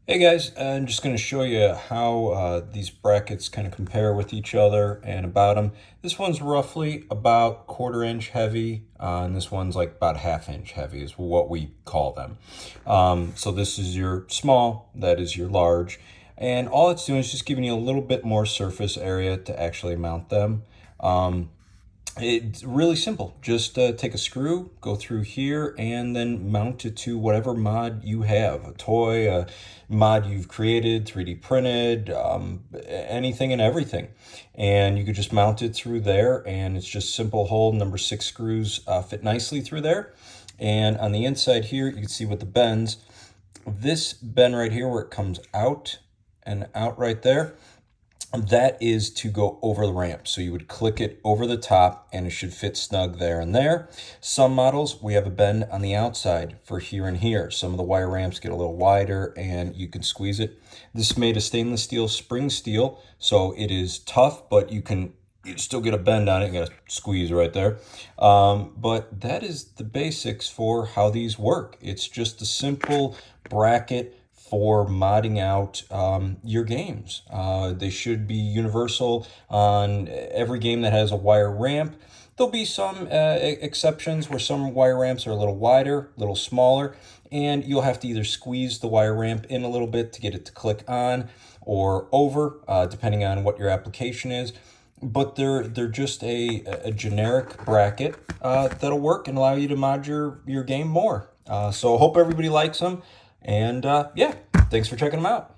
Hey guys, I'm just going to show you how these brackets kind of compare with each other and about them. This one's roughly about 1/4 inch heavy, and this one's like about 1/2 inch heavy is what we call them. So this is your small, that is your large, and all it's doing is just giving you a little bit more surface area to actually mount them. It's really simple. Just take a screw, go through here, and then mount it to whatever mod you have. A toy, a mod you've created, 3D printed, anything and everything. And you could just mount it through there, and it's just simple hole. Number 6 screws fit nicely through there. And on the inside here, you can see with the bends, this bend right here where it comes out and out right there, that is to go over the ramp. So you would click it over the top and it should fit snug there and there. Some models, we have a bend on the outside for here and here. Some of the wire ramps get a little wider and you can squeeze it. This is made of stainless steel, spring steel, so it is tough, but you still get a bend on it. You got to squeeze right there. But that is the basics for how these work. It's just a simple bracket for modding out your games. They should be universal on every game that has a wire ramp. There'll be some exceptions where some wire ramps are a little wider, a little smaller, and you'll have to either squeeze the wire ramp in a little bit to get it to click on or over, depending on what your application is. But they're just a generic bracket that'll work and allow you to mod your game more. So I hope everybody likes them. And yeah, thanks for checking them out.